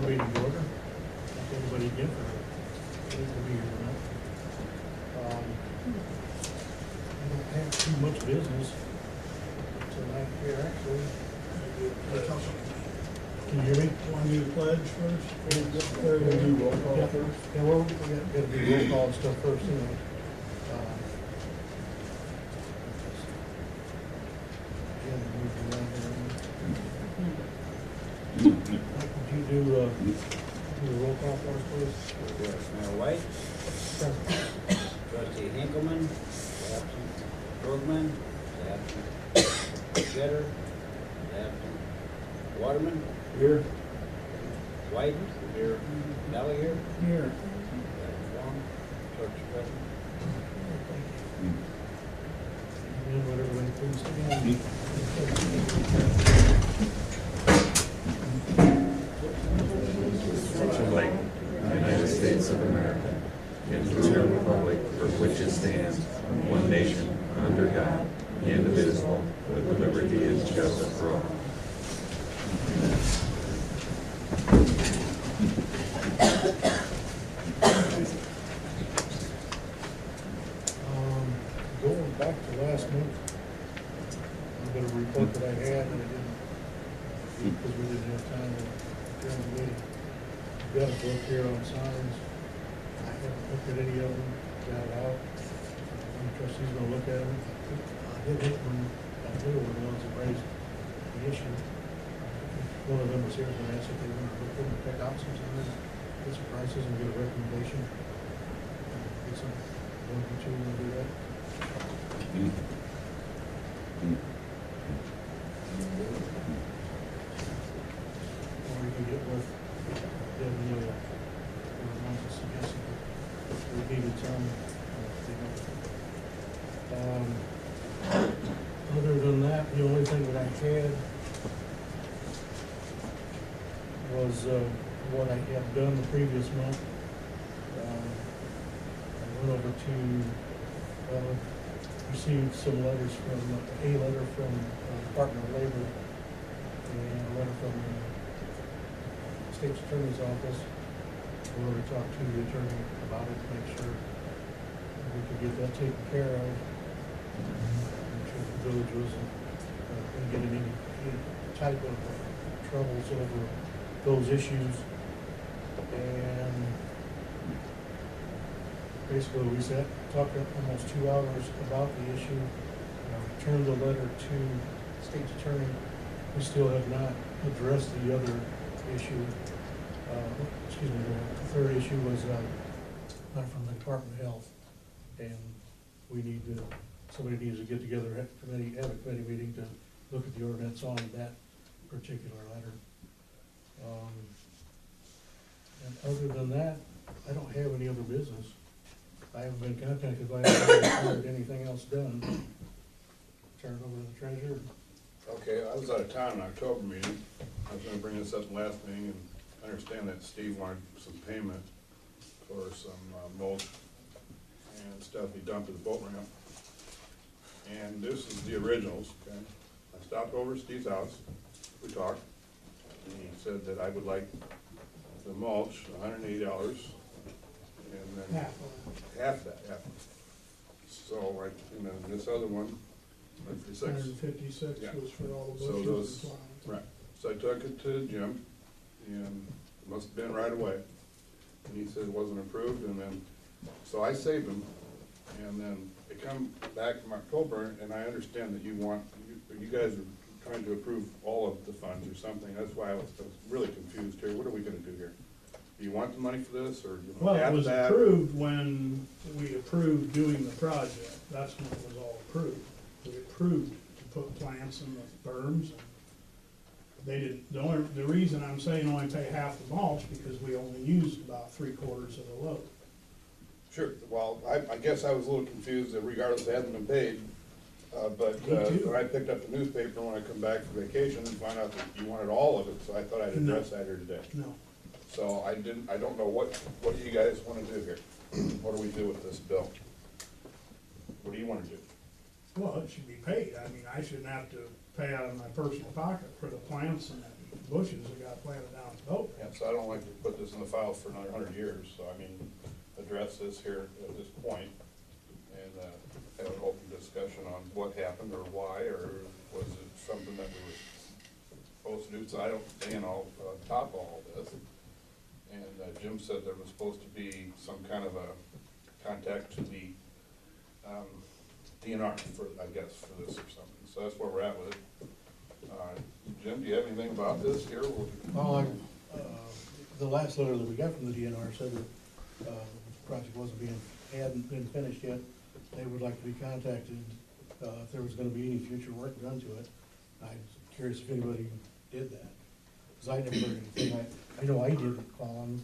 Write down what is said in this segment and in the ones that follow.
meeting to order. Not anybody again for to be here tonight. I don't have too much business tonight here, actually. Can you hear me? Want to do the pledge first? We'll do roll call first. Yeah, well, we gotta do roll call and stuff first, anyway. Mike, would you do the roll call for us, please? Mayor White, trustee Hinkleman, absent. Bergman, absent. Jeter, absent. Waterman, Here. White, here. Valier, Here. Wong, church president. And would everybody please stand? To like the United States of America and to the republic for which it stands, one nation, under God, indivisible, with liberty and justice for all. Going back to last month, I'm gonna report that I had, and I didn't, because we didn't have time during the meeting. I've got a book here on signs. I haven't looked at any of them, got it out. The trustee's gonna look at them. I did hit one, they were the ones that raised the issue. One of them was here, and asked if they wanted to look at them, check out some signs, get some prices and get a recommendation. Get some, one or two, wanna do that? Or you can get with Debbie, or ones that suggested that we needed some. Other than that, the only thing that I had was what I had done the previous month. I went over to received some letters from, a letter from Department of Labor and a letter from the State's Attorney's Office. We already talked to the attorney about it to make sure we could get that taken care of. Make sure the village wasn't getting any type of troubles over those issues. And basically, we sat, talked almost 2 hours about the issue, returned the letter to the state's attorney. We still have not addressed the other issue. Excuse me, the third issue was not from the Department of Health. And we need to, somebody needs to get together, have a committee meeting to look at the ordinance on that particular letter. And other than that, I don't have any other business. I haven't been contacted by anybody or anything else done. Turn it over to the treasurer. Okay, I was out of town in October meeting. I was gonna bring this up in the last meeting, and I understand that Steve wanted some payment for some mulch and stuff he dumped at the boat ramp. And this is the originals, okay? I stopped over at Steve's house, we talked, and he said that I would like the mulch, $180, and then half that. So, like, and then this other one, 156 Yeah. was for all the So bushes those, and plants. right, so I took it to Jim, and it must have been right away, and he said it wasn't approved, and then, so I saved them, and then it come back from October, and I understand that you want, you guys are trying to approve all of the funds or something, that's why I was really confused here. What are we gonna do here? Do you want the money for this, or you Well, want it half was that? approved when we approved doing the project. That's when it was all approved. We approved to put plants in the berms. They didn't, the reason I'm saying only pay half the mulch, because we only used about 3/4 of the load. Sure, well, I guess I was a little confused that regardless it hadn't been paid, but Me too. when I picked up the newspaper when I come back from vacation and found out that you wanted all of it, so I thought I'd address that here today. No. So I don't know what you guys wanna do here. What do we do with this bill? What do you wanna do? Well, it should be paid. I mean, I shouldn't have to pay out of my personal pocket for the plants and that. bushes that got planted down the boat. Yeah, so I don't like to put this in the file for another 100 years, so I mean, address this here at this point and have an open discussion on what happened or why, or was it something that we were supposed to do, so I don't, top all this. And Jim said there was supposed to be some kind of a contact to the DNR for, I guess, for this or something, so that's where we're at with it. Jim, do you have anything about this here? Well, the last letter that we got from the DNR said that, the project hadn't been finished yet. They would like to be contacted, if there was gonna be any future work done to it. I'm curious if anybody did that, cause I never heard anything. I know I didn't call them,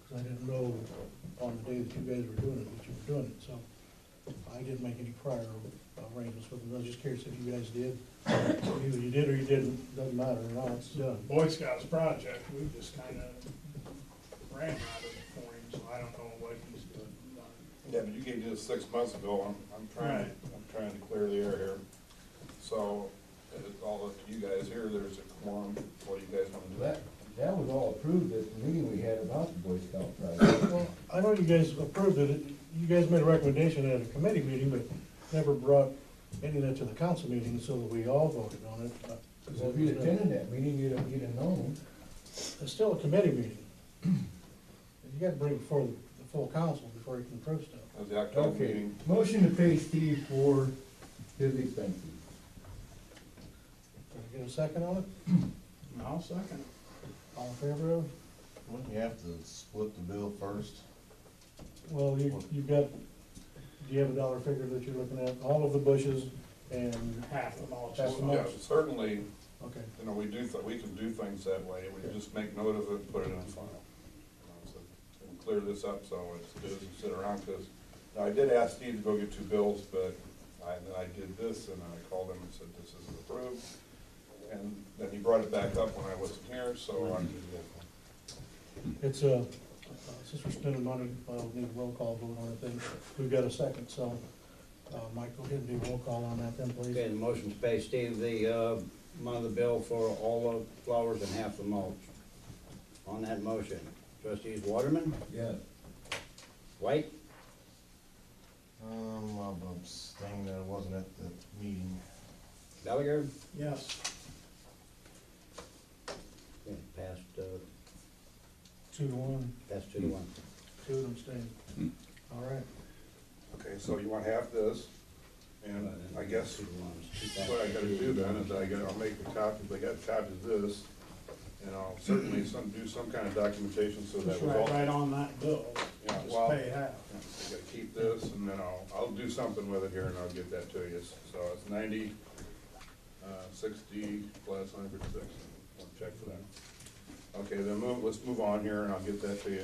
cause I didn't know on the day that you guys were doing it, that you were doing it, so I didn't make any prior arrangements with them. I was just curious if you guys did. Either you did or you didn't, doesn't matter, now it's done. Boy Scouts project, we just kinda ran out of it for him, so I don't know what he's doing. Yeah, but you gave this 6 months ago, I'm trying to clear the air here. So, it's all up to you guys here, there's a quorum, what do you guys wanna do? That was all approved at the meeting we had about the Boy Scout project. Well, I know you guys approved it. You guys made a recommendation at a committee meeting, but never brought any of that to the council meeting so that we all voted on it. Because if you'd attended that meeting, you'd have known. It's still a committee meeting. You gotta bring it before the full council before you can approve stuff. At the October Okay, meeting, motion to pay Steve for his expenses. Can I get a second on it? I'll second it. All in favor of? Wouldn't you have to split the bill first? Well, you've got, do you have a dollar figure that you're looking at? All of the bushes and, Half of all. Half the yeah, mulch. certainly, okay. you know, we can do things that way, we just make note of it and put it in a file. So, and clear this up so it doesn't sit around, because I did ask Steve to go get 2 bills, but then I did this, and I called him and said, this isn't approved. And then he brought it back up when I wasn't here, so I It's since we're spending money, we'll need a roll call vote on it then. We've got a second, so, Mike, go ahead and do a roll call on that then, please. Okay, the motion to pay Steve the amount of the bill for all the flowers and half the mulch. On that motion, trustees Waterman, Yes. White, I'm abstaining that I wasn't at the meeting. Gallagher, Yes. yeah, passed 2-1, 2-1. 2 and abstain. All right. Okay, so you want half this, and I guess 2-1. what I gotta do then is I'll make a copy, I got copies of this, and I'll certainly do some kind of documentation so that Just was all. right on that bill, Yeah, just well, pay half. I gotta keep this, and then I'll do something with it here, and I'll get that to you. So it's 90, 60 plus 106, I'll check for that. Okay, then let's move on here, and I'll get that to you.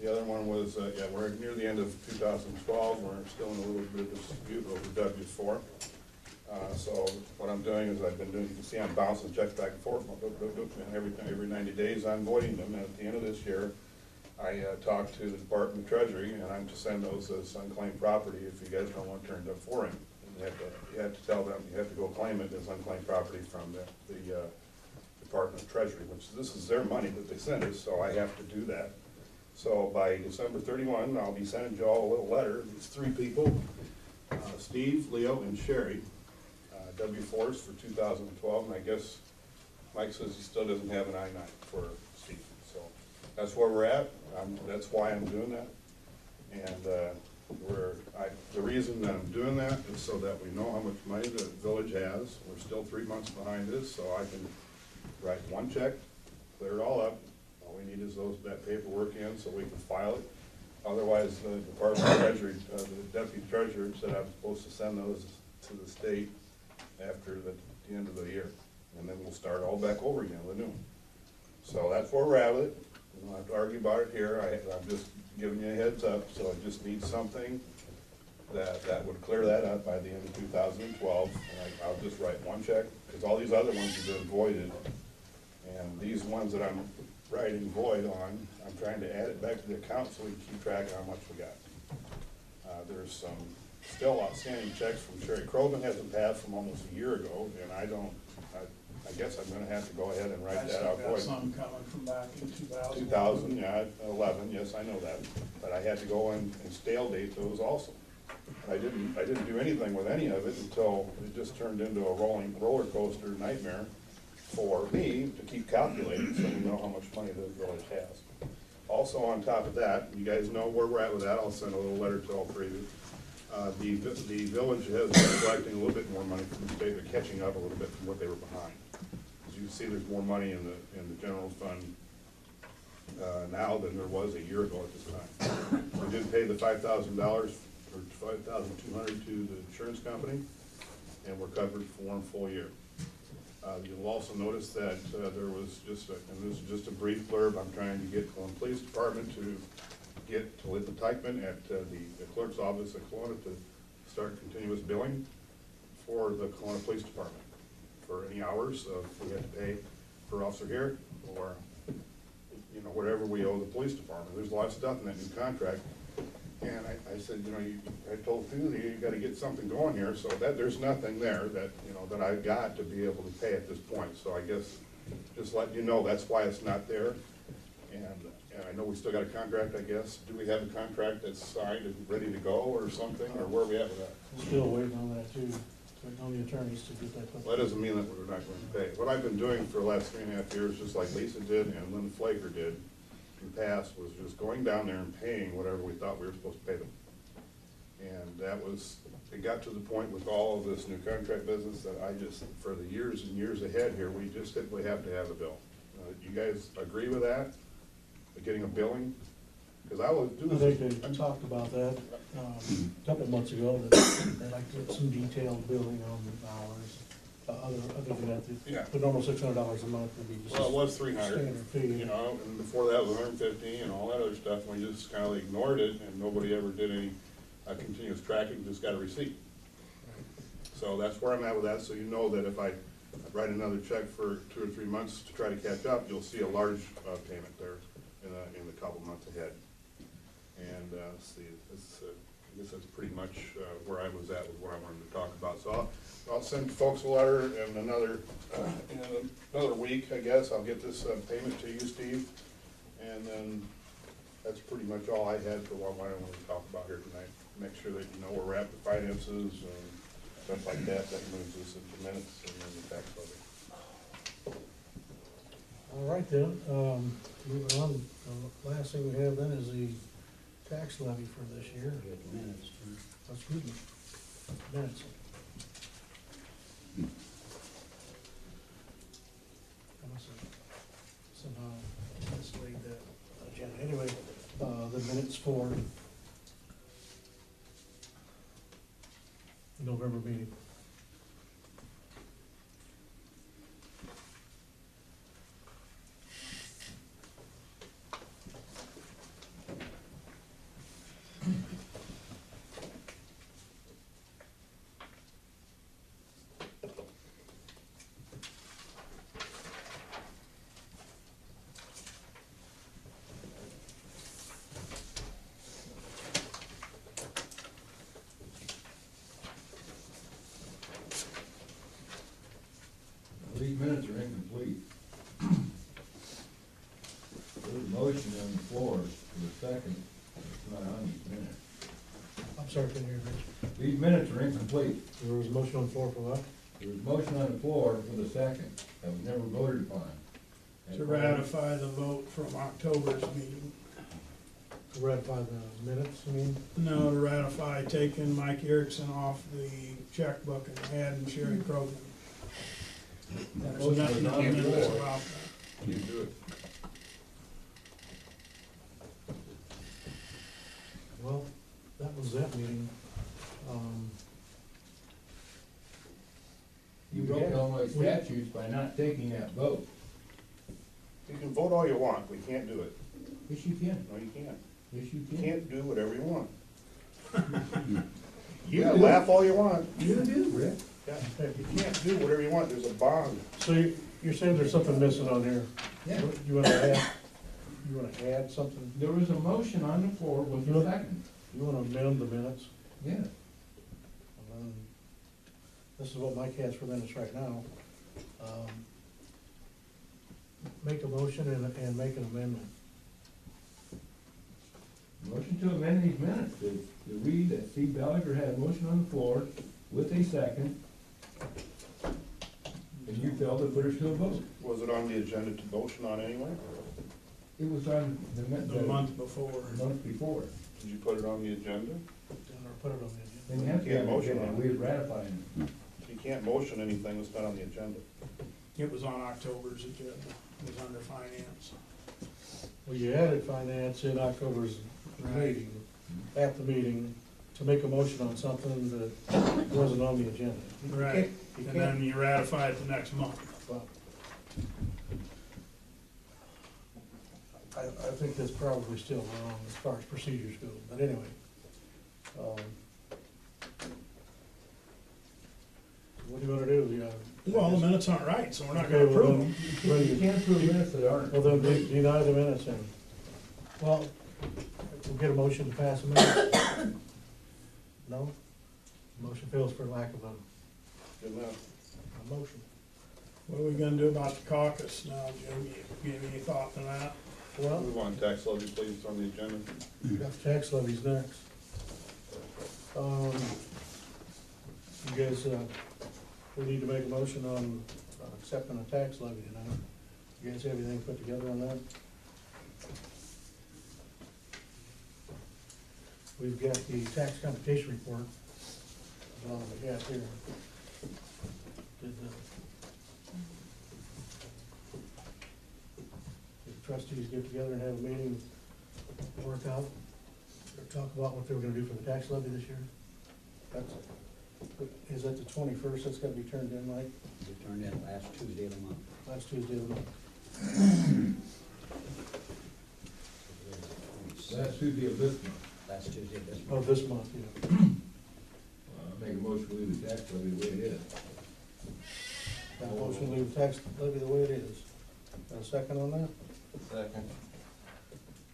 The other one was, yeah, we're near the end of 2012, we're still in a little bit of dispute over W4. So what I'm doing is I've been doing, you can see I'm bouncing checks back and forth, and every 90 days I'm voiding them, and at the end of this year, I talked to the Department of Treasury, and I'm to send those as unclaimed property if you guys don't want it turned up for him. And you have to tell them, you have to go claim it as unclaimed property from the Department of Treasury, which this is their money that they send us, so I have to do that. So by December 31, I'll be sending you all a little letter, these 3 people, Steve, Leo, and Sherry, W-4s for 2012, and I guess Mike says he still doesn't have an I-9 for Steve, so that's where we're at. That's why I'm doing that, and the reason that I'm doing that is so that we know how much money the village has. We're still 3 months behind this, so I can write 1 check, clear it all up. All we need is that paperwork in so we can file it. Otherwise, the Department of Treasury, the Deputy Treasurer said I'm supposed to send those to the state after the end of the year. And then we'll start all back over again with a new one. So that's where we're at with it. We don't have to argue about it here. I'm just giving you a heads up, so I just need something that would clear that up by the end of 2012. And I'll just write 1 check, because all these other ones have been voided. And these ones that I'm writing void on, I'm trying to add it back to the account so we can keep track of how much we got. There's some still outstanding checks from Sherry Crowman hasn't passed from almost a year ago, and I guess I'm gonna have to go ahead and I write that still out. got Boy, some coming from back in 2000. 2000, yeah, 11, yes, I know that, but I had to go and stale date those also. And I didn't do anything with any of it until it just turned into a rolling roller coaster nightmare for me to keep calculating, so we know how much money the village has. Also, on top of that, you guys know where we're at with that, I'll send a little letter to all three of you. The village has been collecting a little bit more money from the state, they're catching up a little bit from what they were behind. As you can see, there's more money in the general fund now than there was a year ago at this time. We did pay the $5,000 or $5,200 to the insurance company, and we're covered for one full year. You'll also notice that there was and this is just a brief blurb, I'm trying to get the police department to get to Linda Teichman at the clerk's office at Kelowna to start continuous billing for the Kelowna Police Department for any hours we have to pay per officer here, or, you know, whatever we owe the police department. There's a lot of stuff in that new contract. And I said, you know, I told Thursday, you gotta get something going here, so that, there's nothing there that, you know, that I've got to be able to pay at this point. So I guess, just letting you know, that's why it's not there. And I know we still got a contract, I guess. Do we have a contract that's signed and ready to go or something, or where are we at with that? Still waiting on that too, waiting on the attorneys to get that. Well, that doesn't mean that we're not going to pay. What I've been doing for the last 3.5 years, just like Lisa did and Lynn Flaker did in the past, was just going down there and paying whatever we thought we were supposed to pay them. And that was, it got to the point with all of this new contract business that I just, for the years and years ahead here, we just simply have to have a bill. You guys agree with that? Getting a billing? Because I was I doing. think they talked about that, a couple of months ago, that they'd like to get some detailed billing on the hours. Other than that, Yeah. the normal $600 a month would be just. Well, it was 300, Standard fee. you know, and before that was 150 and all that other stuff, and we just kind of ignored it, and nobody ever did any continuous tracking, just got a receipt. So that's where I'm at with that, so you know that if I write another check for 2 or 3 months to try to catch up, you'll see a large payment there in the couple months ahead. And see, I guess that's pretty much where I was at with what I wanted to talk about. So I'll send folks a letter in another week, I guess. I'll get this payment to you, Steve. And then that's pretty much all I had for what I wanted to talk about here tonight. Make sure that you know where we're at with finances and stuff like that. That moves us into minutes and then the tax levy. All right then, moving on, the last thing we have then is the tax levy for this year. Get the minutes. Excuse me, minutes. I must have somehow mislaid that agenda. Anyway, the minutes for the November meeting. These minutes are incomplete. There's a motion on the floor for the second, it's not on these minutes. I'm sorry, can you hear Rich? These minutes are incomplete. There was a motion on the floor for what? There was a motion on the floor for the second, that was never voted upon. To ratify the vote from October's meeting. To ratify the minutes, I mean? No, to ratify taking Mike Erickson off the checkbook and adding Sherry Krogan. There's Motion was nothing on in the the minutes floor. about that. You do it. Well, that was that meeting. You broke Illinois statutes by not taking that vote. You can vote all you want, we can't do it. Yes, you can. No, you can't. Yes, you You can. can't do whatever you want. You Yeah, do. laugh all you want. You do, Rick. Yeah, you can't do whatever you want, there's a bond. So you're saying there's something missing on here? Yeah. You wanna add something? There was a motion on the floor with the second. You wanna amend the minutes? Yeah. This is what Mike has for minutes right now. make a motion and make an amendment. Motion to amend these minutes to read that Steve Bellinger had a motion on the floor with a second. And you failed to put it to a vote. Was it on the agenda to motion on anyway? It was on the The month before. month before. Did you put it on the agenda? Or put it on the agenda. And you have to Can't have a motion motion, on we it. ratified it. You can't motion anything that's not on the agenda. It was on October's agenda, it was under finance. Well, you added finance in October's meeting, at the meeting, to make a motion on something that wasn't on the agenda. You Right, can't- you and can't- then you ratify it the next month. well, I think that's probably still wrong as far as procedures go, but anyway. What do you wanna do? Well, the minutes aren't right, so we're not Okay, gonna well, approve them. then- You can't approve minutes that aren't. Well, then deny the minutes then. Well, we'll get a motion to pass a minute. No? Motion fails for lack of Good enough. a motion. What are we gonna do about the caucus now, Jim? You have any thought to that? Well, Move on, tax levy, please, on the agenda. we got tax levies next. You guys, we need to make a motion on accepting a tax levy tonight. You guys have anything put together on that? We've got the tax computation report. That's all we got here. Did the trustees get together and have a meeting, work out, or talk about what they were gonna do for the tax levy this year? Is that the 21st, that's gotta be turned in, Mike? We turned in last Tuesday of the month. Last Tuesday of the month. Last Tuesday of this month. Last Tuesday of this Oh, month. this month, yeah. I make a motion to leave the tax levy the way it is. Got a motion to leave the tax levy the way it is. Got a second on that? Second.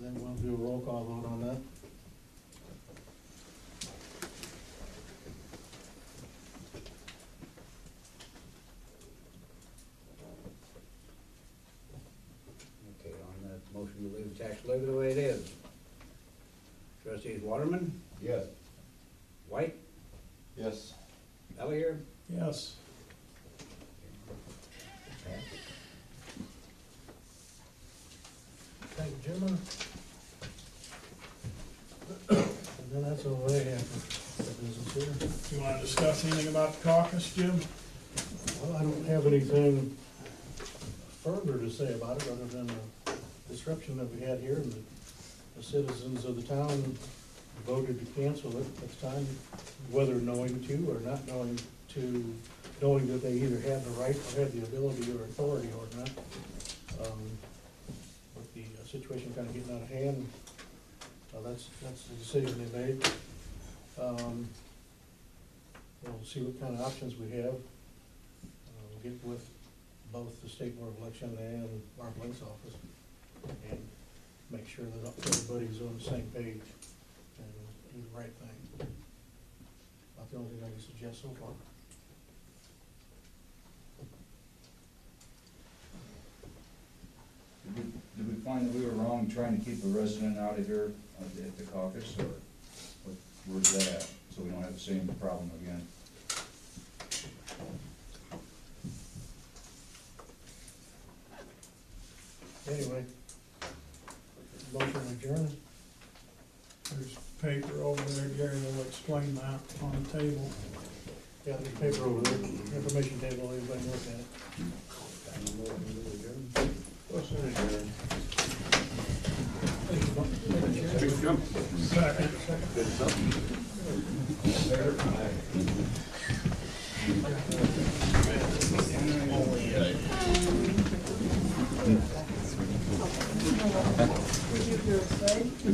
Then we'll do a roll call vote on that. Okay, on the motion to leave the tax levy the way it is. Trustees Waterman, Yes. White, Yes. Ellier, Yes. Thank you, Jim. And then that's all I have for business here. You wanna discuss anything about the caucus, Jim? Well, I don't have anything further to say about it, other than the disruption that we had here, and the citizens of the town voted to cancel it at the time, whether knowing to or not knowing to, knowing that they either had the right or had the ability or authority or not. With the situation kind of getting out of hand, that's the decision they made. We'll see what kind of options we have. We'll get with both the State Board of Election and Mark Link's office and make sure that everybody's on the same page and do the right thing. About the only thing I can suggest so far. Did we find that we were wrong trying to keep a resident out of here at the caucus, or where's that at? So we don't have the same problem again? Anyway, motion adjourned. There's paper over there, Gary will explain that on the table. Yeah, there's paper over there, information table, everybody can look at it. Motion adjourned. Second. Would you feel safe?